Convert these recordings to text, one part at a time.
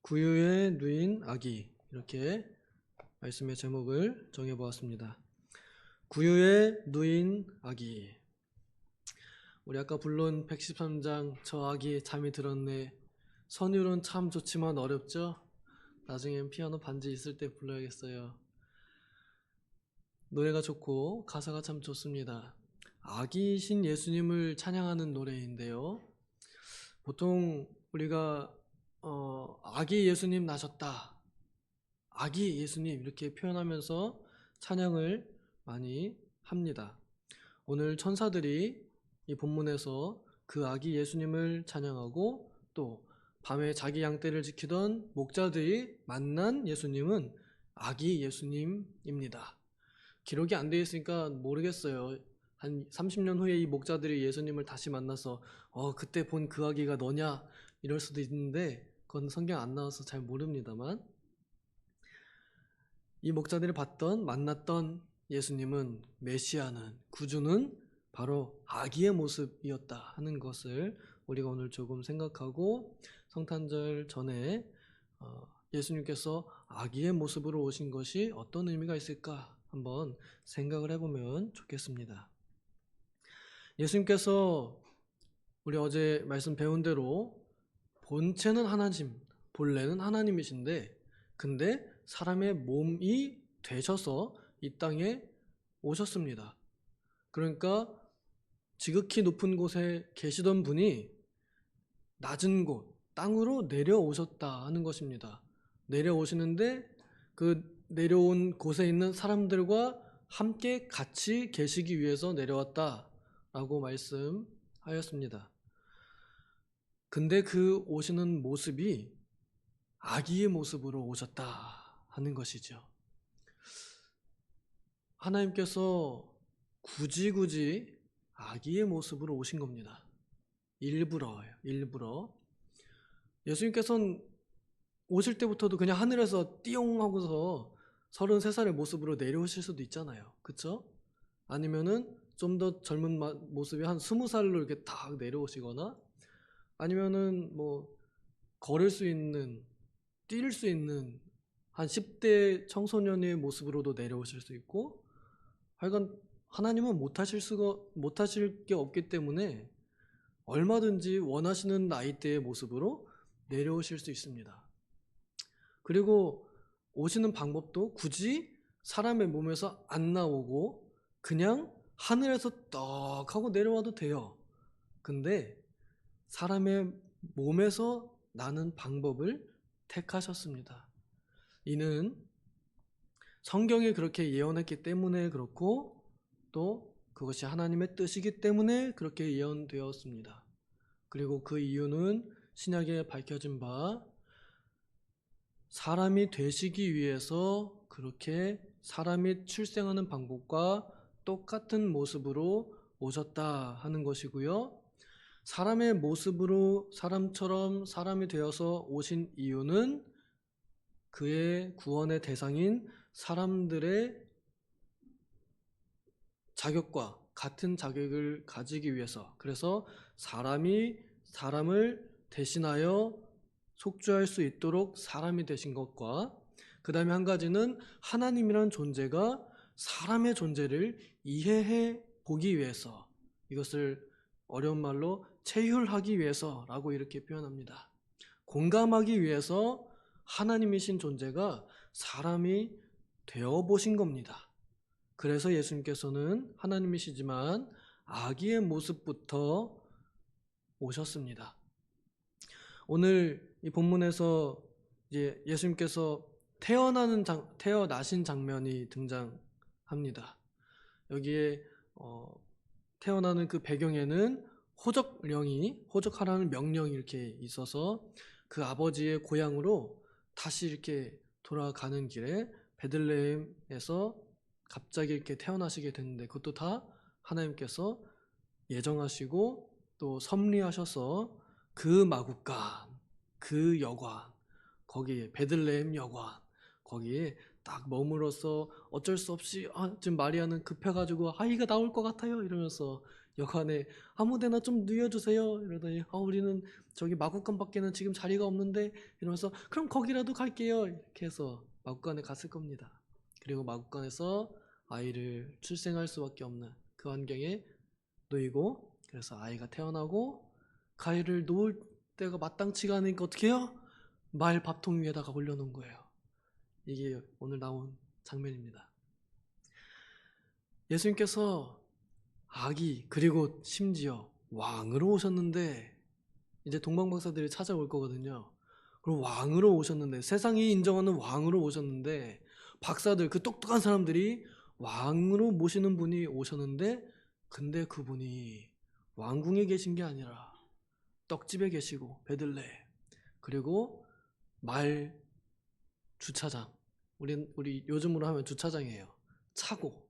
구유에 누인 아기, 이렇게 말씀의 제목을 정해보았습니다. 구유에 누인 아기. 우리 아까 불른 113장 저 아기 잠이 들었네. 선율은 참 좋지만 어렵죠? 나중엔 피아노 반지 있을 때 불러야겠어요. 노래가 좋고 가사가 참 좋습니다. 아기이신 예수님을 찬양하는 노래인데요. 보통 우리가 아기 예수님 나셨다, 아기 예수님 이렇게 표현하면서 찬양을 많이 합니다. 오늘 천사들이 이 본문에서 그 아기 예수님을 찬양하고 또 밤에 자기 양떼를 지키던 목자들이 만난 예수님은 아기 예수님입니다. 기록이 안 되어 있으니까 모르겠어요. 한 30년 후에 이 목자들이 예수님을 다시 만나서 그때 본 그 아기가 너냐 이럴 수도 있는데 그건 성경 안 나와서 잘 모릅니다만, 이 목자들이 만났던 예수님은, 메시아는, 구주는 바로 아기의 모습이었다 하는 것을 우리가 오늘 조금 생각하고, 성탄절 전에 예수님께서 아기의 모습으로 오신 것이 어떤 의미가 있을까 한번 생각을 해보면 좋겠습니다. 예수님께서 우리 어제 말씀 배운 대로 본체는 하나님, 본래는 하나님이신데 근데 사람의 몸이 되셔서 이 땅에 오셨습니다. 그러니까 지극히 높은 곳에 계시던 분이 낮은 곳, 땅으로 내려오셨다 하는 것입니다. 내려오시는데 그 내려온 곳에 있는 사람들과 함께 같이 계시기 위해서 내려왔다라고 말씀하였습니다. 근데 그 오시는 모습이 아기의 모습으로 오셨다 하는 것이죠. 하나님께서 굳이 아기의 모습으로 오신 겁니다. 일부러요. 일부러. 예수님께서는 오실 때부터도 그냥 하늘에서 띠용 하고서 33살의 모습으로 내려오실 수도 있잖아요. 그쵸? 아니면은 좀 더 젊은 모습이 한 20살로 이렇게 딱 내려오시거나, 아니면은 뭐 걸을 수 있는, 뛸 수 있는 한 10대 청소년의 모습으로도 내려오실 수 있고, 하여간 하나님은 못하실 게 없기 때문에 얼마든지 원하시는 나이대의 모습으로 내려오실 수 있습니다. 그리고 오시는 방법도 굳이 사람의 몸에서 안 나오고 그냥 하늘에서 떡 하고 내려와도 돼요. 근데 사람의 몸에서 나는 방법을 택하셨습니다. 이는 성경이 그렇게 예언했기 때문에 그렇고, 또 그것이 하나님의 뜻이기 때문에 그렇게 예언되었습니다. 그리고 그 이유는 신약에 밝혀진 바, 사람이 되시기 위해서 그렇게 사람이 출생하는 방법과 똑같은 모습으로 오셨다 하는 것이고요. 사람의 모습으로 사람처럼 사람이 되어서 오신 이유는 그의 구원의 대상인 사람들의 자격과 같은 자격을 가지기 위해서, 그래서 사람이 사람을 대신하여 속죄할 수 있도록 사람이 되신 것과, 그 다음에 한 가지는 하나님이란 존재가 사람의 존재를 이해해 보기 위해서, 이것을 어려운 말로 체휼하기 위해서라고 이렇게 표현합니다. 공감하기 위해서 하나님이신 존재가 사람이 되어 보신 겁니다. 그래서 예수님께서는 하나님이시지만 아기의 모습부터 오셨습니다. 오늘 이 본문에서 이제 예수님께서 태어나신 장면이 등장합니다. 여기에 태어나는 그 배경에는 호적하라는 명령이 이렇게 있어서 그 아버지의 고향으로 다시 이렇게 돌아가는 길에 베들레헴에서 갑자기 이렇게 태어나시게 됐는데, 그것도 다 하나님께서 예정하시고 또 섭리하셔서 그 마국간, 그 여관, 거기에 베들레헴 여관, 거기에 딱 머물어서 어쩔 수 없이 지금 마리아는 급해가지고 아이가 나올 것 같아요 이러면서 여관에 아무데나 좀 누워주세요 이러더니 우리는 저기 마구간밖에는 지금 자리가 없는데 이러면서 그럼 거기라도 갈게요 이렇게 해서 마구간에 갔을 겁니다. 그리고 마구간에서 아이를 출생할 수밖에 없는 그 환경에 놓이고, 그래서 아이가 태어나고 그 아이를 놓을 때가 마땅치가 않으니까 어떻게 해요? 말 밥통 위에다가 올려놓은 거예요. 이게 오늘 나온 장면입니다. 예수님께서 아기 그리고 심지어 왕으로 오셨는데, 이제 동방박사들이 찾아올 거거든요. 그럼 왕으로 오셨는데, 세상이 인정하는 왕으로 오셨는데, 박사들 그 똑똑한 사람들이 왕으로 모시는 분이 오셨는데, 근데 그분이 왕궁에 계신 게 아니라 떡집에 계시고 베들레, 그리고 말 주차장, 우리 요즘으로 하면 주차장이에요. 차고,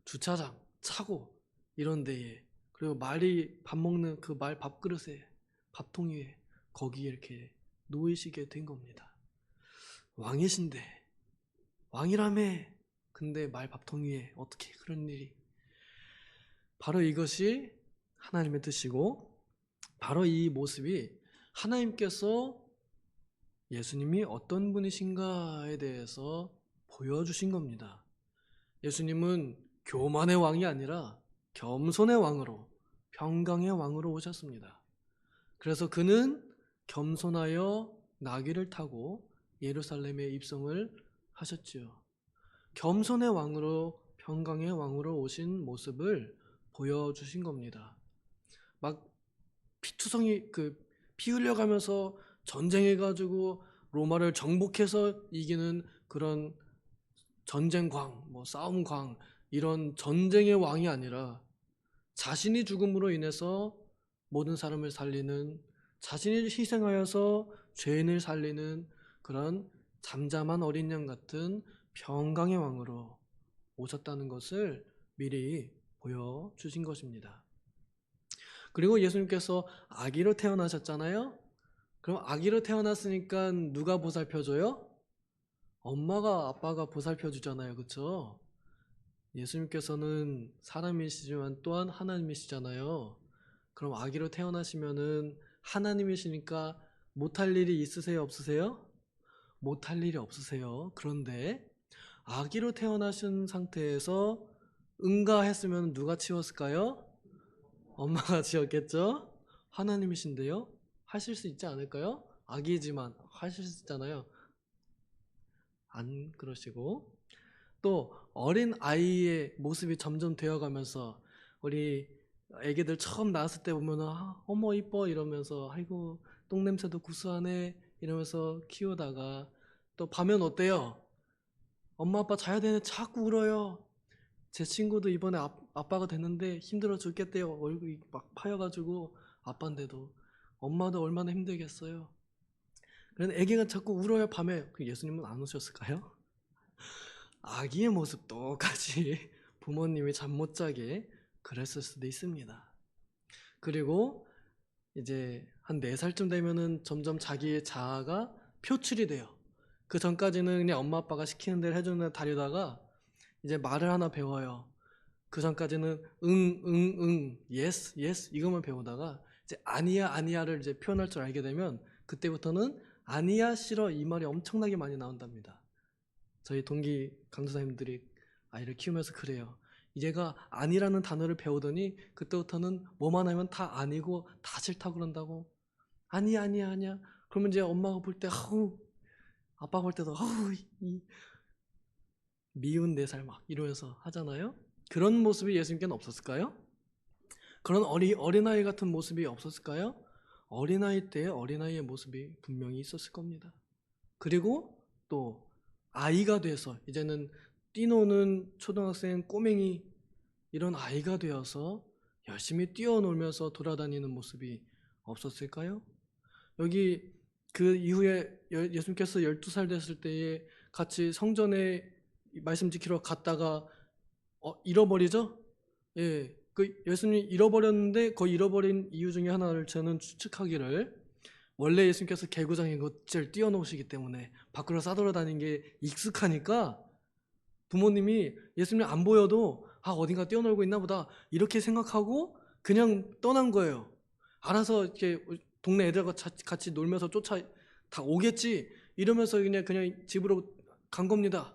주차장, 차고 이런 데에, 그리고 말이 밥 먹는 그 말 밥그릇에, 밥통 위에, 거기에 이렇게 놓이시게 된 겁니다. 왕이신데, 왕이라며, 근데 말 밥통 위에 어떻게 그런 일이. 바로 이것이 하나님의 뜻이고, 바로 이 모습이 하나님께서 예수님이 어떤 분이신가에 대해서 보여주신 겁니다. 예수님은 교만의 왕이 아니라 겸손의 왕으로, 평강의 왕으로 오셨습니다. 그래서 그는 겸손하여 나귀를 타고 예루살렘에 입성을 하셨지요. 겸손의 왕으로, 평강의 왕으로 오신 모습을 보여주신 겁니다. 막 피투성이 피 흘려가면서 전쟁해가지고 로마를 정복해서 이기는 그런 전쟁광, 싸움광, 이런 전쟁의 왕이 아니라 자신이 죽음으로 인해서 모든 사람을 살리는, 자신이 희생하여서 죄인을 살리는 그런 잠잠한 어린 양 같은 평강의 왕으로 오셨다는 것을 미리 보여주신 것입니다. 그리고 예수님께서 아기로 태어나셨잖아요. 그럼 아기로 태어났으니까 누가 보살펴줘요? 엄마가, 아빠가 보살펴주잖아요. 그렇죠? 예수님께서는 사람이시지만 또한 하나님이시잖아요. 그럼 아기로 태어나시면은 하나님이시니까 못할 일이 있으세요? 없으세요? 못할 일이 없으세요. 그런데 아기로 태어나신 상태에서 응가했으면 누가 치웠을까요? 엄마가 지었겠죠? 하나님이신데요? 하실 수 있지 않을까요? 아기지만 하실 수 있잖아요. 안 그러시고, 또 어린 아이의 모습이 점점 되어가면서, 우리 애기들 처음 나왔을 때 보면 어머 이뻐 이러면서 아이고 똥냄새도 구수하네 이러면서 키우다가, 또 밤엔 어때요? 엄마 아빠 자야 되는데 자꾸 울어요. 제 친구도 이번에 아빠가 됐는데 힘들어 죽겠대요. 얼굴이 막 파여가지고. 아빠인데도. 엄마도 얼마나 힘들겠어요. 그런데 아기가 자꾸 울어요 밤에. 예수님은 안 우셨을까요? 아기의 모습 똑같이 부모님이 잠 못 자게 그랬을 수도 있습니다. 그리고 이제 한 4살쯤 되면은 점점 자기의 자아가 표출이 돼요. 그 전까지는 그냥 엄마 아빠가 시키는 대로 해주는 다리다가 이제 말을 하나 배워요. 그 전까지는 응, yes, yes 이것만 배우다가 이제 아니야, 아니야를 이제 표현할 줄 알게 되면 그때부터는 아니야, 싫어 이 말이 엄청나게 많이 나온답니다. 저희 동기 강도사님들이 아이를 키우면서 그래요. 얘가 아니라는 단어를 배우더니 그때부터는 뭐만 하면 다 아니고 다 싫다고 그런다고. 아니야, 아니야, 아니야. 그러면 이제 엄마가 볼 때 아빠가 볼 때도 이 미운 4살 막 이러면서 하잖아요. 그런 모습이 예수님께는 없었을까요? 그런 어린아이 같은 모습이 없었을까요? 어린아이 때의 어린아이의 모습이 분명히 있었을 겁니다. 그리고 또 아이가 돼서 이제는 뛰노는 초등학생 꼬맹이, 이런 아이가 되어서 열심히 뛰어놀면서 돌아다니는 모습이 없었을까요? 여기 그 이후에 예수님께서 12살 됐을 때에 같이 성전에 말씀 지키러 갔다가 잃어버리죠? 예, 그 예수님이 잃어버렸는데 그 잃어버린 이유 중에 하나를 저는 추측하기를, 원래 예수님께서 개구장인 곳을 뛰어놓으시기 때문에 밖으로 싸돌아다니는 게 익숙하니까 부모님이 예수님 안 보여도 어딘가 뛰어놀고 있나 보다 이렇게 생각하고 그냥 떠난 거예요. 알아서 이렇게 동네 애들과 같이 놀면서 쫓아 다 오겠지 이러면서 그냥 집으로 간 겁니다.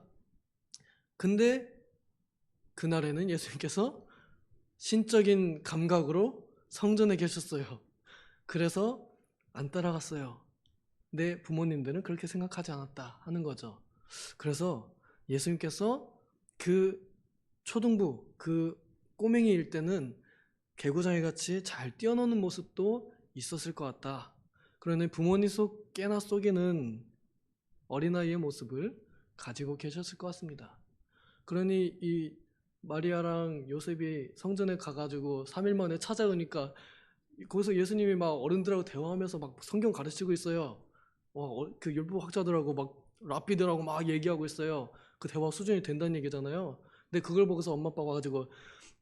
근데 그날에는 예수님께서 신적인 감각으로 성전에 계셨어요. 그래서 안 따라갔어요. 내 부모님들은 그렇게 생각하지 않았다 하는 거죠. 그래서 예수님께서 그 초등부, 그 꼬맹이일 때는 개구장이 같이 잘 뛰어노는 모습도 있었을 것 같다. 그러니 부모님 깨나 속에는 어린아이의 모습을 가지고 계셨을 것 같습니다. 그러니 이 마리아랑 요셉이 성전에 가가지고 3일 만에 찾아오니까 거기서 예수님이 막 어른들하고 대화하면서 막 성경 가르치고 있어요. 그 율법 학자들하고 막 랍비들하고 막 얘기하고 있어요. 그 대화 수준이 된다는 얘기잖아요. 근데 그걸 보고서 엄마 아빠가 와가지고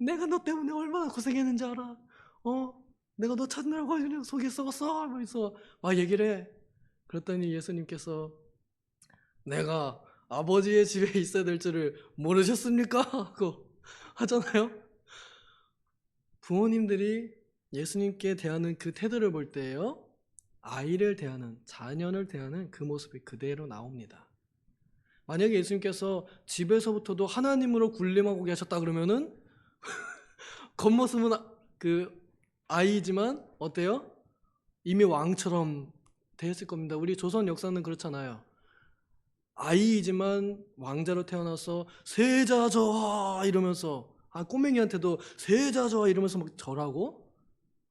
내가 너 때문에 얼마나 고생했는지 알아? 내가 너 찾느라고 그냥 속이 썩었어. 하면서 막 얘기를 해. 그랬더니 예수님께서 내가 아버지의 집에 있어야 될 줄을 모르셨습니까? 하고 하잖아요. 부모님들이 예수님께 대하는 그 태도를 볼 때요, 아이를 대하는, 자녀를 대하는 그 모습이 그대로 나옵니다. 만약에 예수님께서 집에서부터도 하나님으로 군림하고 계셨다 그러면은 겉모습은 그 아이지만 어때요? 이미 왕처럼 되었을 겁니다. 우리 조선 역사는 그렇잖아요. 아이이지만 왕자로 태어나서 세자저하 이러면서 꼬맹이한테도 세자저하 이러면서 막 절하고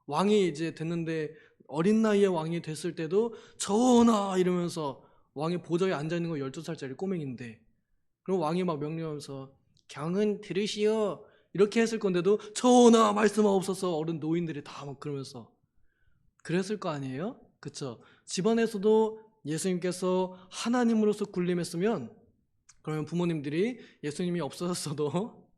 왕이 이제 됐는데 어린 나이에 왕이 됐을 때도 전하 이러면서 왕의 보좌에 앉아있는 거 12살짜리 꼬맹인데 그럼 왕이 막 명령하면서 경은 들으시오 이렇게 했을 건데도 전하 말씀하옵소서 어른 노인들이 다 막 그러면서 그랬을 거 아니에요? 그쵸? 집안에서도 예수님께서 하나님으로서 군림했으면 그러면 부모님들이 예수님이 없어졌어도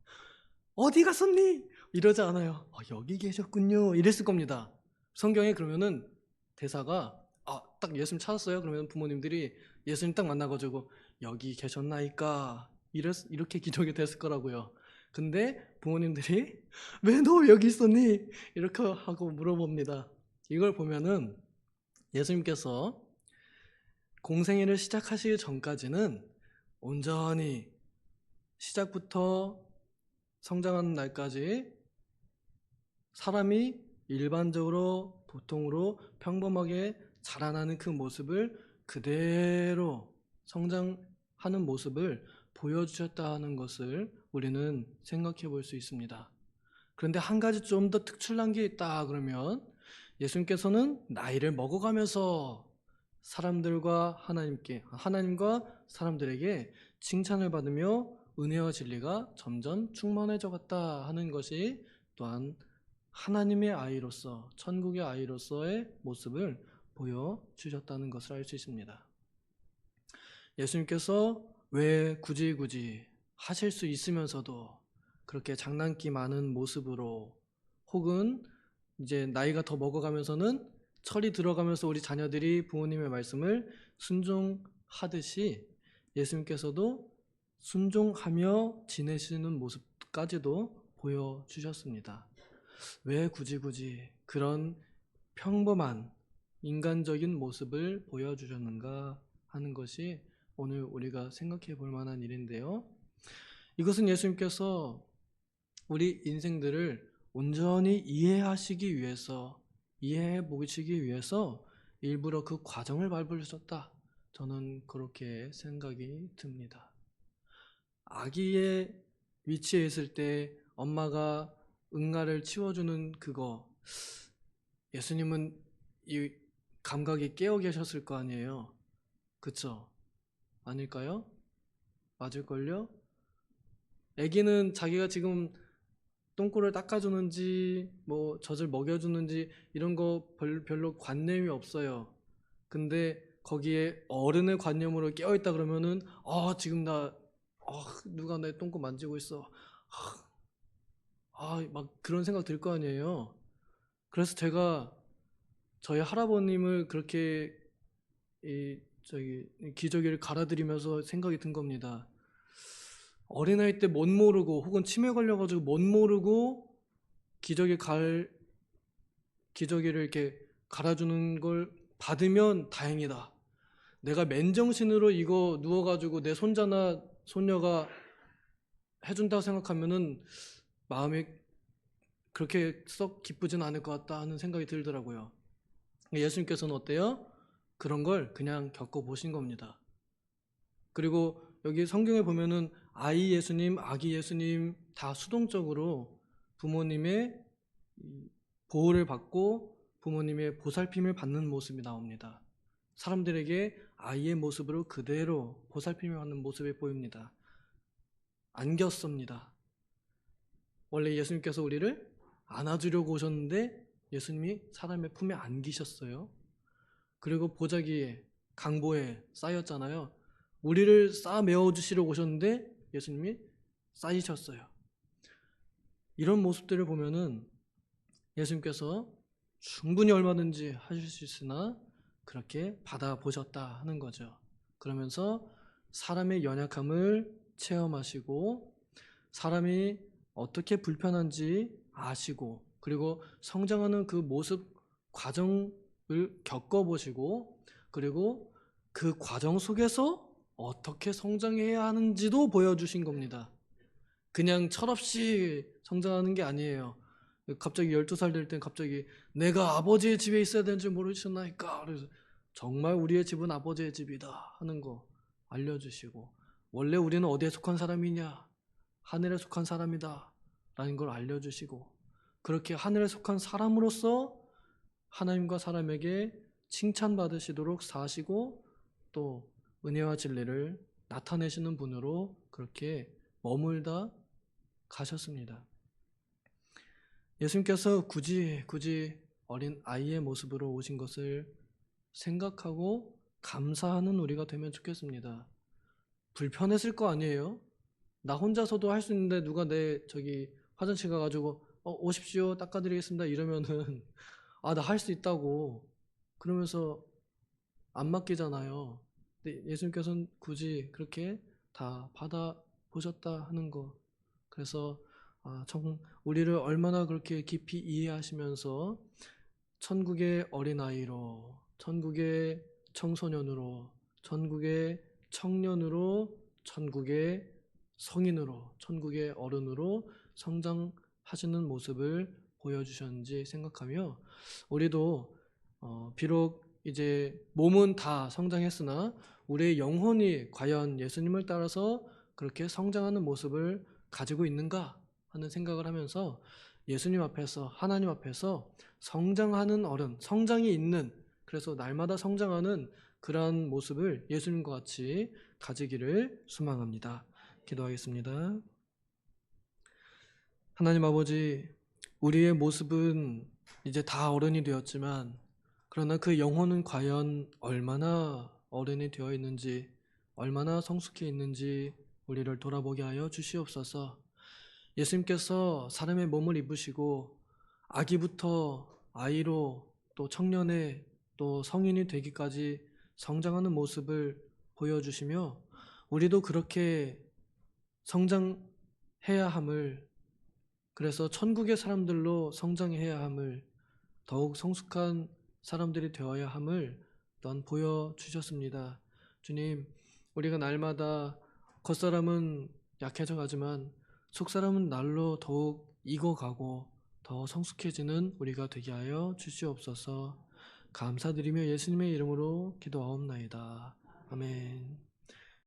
어디 갔었니? 이러지 않아요. 여기 계셨군요. 이랬을 겁니다. 성경에 그러면은 대사가 딱 예수님 찾았어요. 그러면 부모님들이 예수님 딱 만나가지고 여기 계셨나이까 이렇게 기록이 됐을 거라고요. 근데 부모님들이 왜 너 여기 있었니? 이렇게 하고 물어봅니다. 이걸 보면은 예수님께서 공생애를 시작하시기 전까지는 온전히 시작부터 성장하는 날까지 사람이 일반적으로 보통으로 평범하게 자라나는 그 모습을 그대로 성장하는 모습을 보여주셨다는 것을 우리는 생각해 볼 수 있습니다. 그런데 한 가지 좀 더 특출난 게 있다 그러면 예수님께서는 나이를 먹어가면서 사람들과 하나님과 사람들에게 칭찬을 받으며 은혜와 진리가 점점 충만해져 갔다 하는 것이 또한 하나님의 아이로서 천국의 아이로서의 모습을 보여주셨다는 것을 알 수 있습니다. 예수님께서 왜 굳이 하실 수 있으면서도 그렇게 장난기 많은 모습으로 혹은 이제 나이가 더 먹어가면서는 철이 들어가면서 우리 자녀들이 부모님의 말씀을 순종하듯이 예수님께서도 순종하며 지내시는 모습까지도 보여주셨습니다. 왜 굳이 그런 평범한 인간적인 모습을 보여주셨는가 하는 것이 오늘 우리가 생각해 볼 만한 일인데요. 이것은 예수님께서 우리 인생들을 온전히 이해하시기 위해서, 이해해 보시기 위해서 일부러 그 과정을 밟으셨다. 저는 그렇게 생각이 듭니다. 아기의 위치에 있을 때 엄마가 응가를 치워주는 그거, 예수님은 이 감각이 깨어 계셨을 거 아니에요. 그쵸? 아닐까요? 맞을걸요? 아기는 자기가 지금 똥꼬를 닦아주는지 뭐 젖을 먹여주는지 이런 거 별로 관념이 없어요. 근데 거기에 어른의 관념으로 깨어있다 그러면은 지금 누가 내 똥꼬 만지고 있어. 막 그런 생각 들 거 아니에요. 그래서 제가 저희 할아버님을 그렇게 기저귀를 갈아드리면서 생각이 든 겁니다. 어린아이 때 못 모르고 혹은 치매 걸려가지고 못 모르고 기저귀 갈 기저귀를 이렇게 갈아주는 걸 받으면 다행이다. 내가 맨정신으로 이거 누워가지고 내 손자나 손녀가 해준다고 생각하면은 마음이 그렇게 썩 기쁘진 않을 것 같다 하는 생각이 들더라고요. 예수님께서는 어때요? 그런 걸 그냥 겪어보신 겁니다. 그리고 여기 성경에 보면은 아이 예수님, 아기 예수님 다 수동적으로 부모님의 보호를 받고 부모님의 보살핌을 받는 모습이 나옵니다. 사람들에게 아이의 모습으로 그대로 보살핌을 받는 모습이 보입니다. 안겼습니다. 원래 예수님께서 우리를 안아주려고 오셨는데 예수님이 사람의 품에 안기셨어요. 그리고 보자기에 강보에 쌓였잖아요. 우리를 쌓아 메워주시려고 오셨는데 예수님이 쌓이셨어요. 이런 모습들을 보면은 예수님께서 충분히 얼마든지 하실 수 있으나 그렇게 받아보셨다 하는 거죠. 그러면서 사람의 연약함을 체험하시고 사람이 어떻게 불편한지 아시고 그리고 성장하는 그 모습 과정을 겪어보시고 그리고 그 과정 속에서 어떻게 성장해야 하는지도 보여주신 겁니다. 그냥 철없이 성장하는 게 아니에요. 갑자기 12살 될 땐 갑자기 내가 아버지의 집에 있어야 되는 줄 모르셨나이까? 그래서 정말 우리의 집은 아버지의 집이다 하는 거 알려주시고 원래 우리는 어디에 속한 사람이냐? 하늘에 속한 사람이다 라는 걸 알려주시고 그렇게 하늘에 속한 사람으로서 하나님과 사람에게 칭찬받으시도록 사시고 또 은혜와 진리를 나타내시는 분으로 그렇게 머물다 가셨습니다. 예수님께서 굳이 어린 아이의 모습으로 오신 것을 생각하고 감사하는 우리가 되면 좋겠습니다. 불편했을 거 아니에요? 나 혼자서도 할 수 있는데 누가 내 화장실 가가지고 오십시오 닦아드리겠습니다 이러면은 아, 나 할 수 있다고 그러면서 안 맡기잖아요. 근데 예수님께서는 굳이 그렇게 다 받아보셨다 하는 거. 그래서 우리를 얼마나 그렇게 깊이 이해하시면서 천국의 어린아이로, 천국의 청소년으로, 천국의 청년으로, 천국의 성인으로, 천국의 어른으로 성장하시는 모습을 보여주셨는지 생각하며 우리도 비록 이제 몸은 다 성장했으나 우리의 영혼이 과연 예수님을 따라서 그렇게 성장하는 모습을 가지고 있는가 하는 생각을 하면서 예수님 앞에서 하나님 앞에서 성장하는 어른, 성장이 있는 그래서 날마다 성장하는 그러한 모습을 예수님과 같이 가지기를 소망합니다. 기도하겠습니다. 하나님 아버지, 우리의 모습은 이제 다 어른이 되었지만 그러나 그 영혼은 과연 얼마나 어른이 되어 있는지 얼마나 성숙해 있는지 우리를 돌아보게 하여 주시옵소서. 예수님께서 사람의 몸을 입으시고 아기부터 아이로 또 청년에 또 성인이 되기까지 성장하는 모습을 보여주시며 우리도 그렇게 성장해야 함을 그래서 천국의 사람들로 성장해야 함을 더욱 성숙한 사람들이 되어야 함을 또한 보여주셨습니다. 주님, 우리가 날마다 겉사람은 약해져 가지만 속사람은 날로 더욱 익어가고 더 성숙해지는 우리가 되게 하여 주시옵소서. 감사드리며 예수님의 이름으로 기도하옵나이다. 아멘.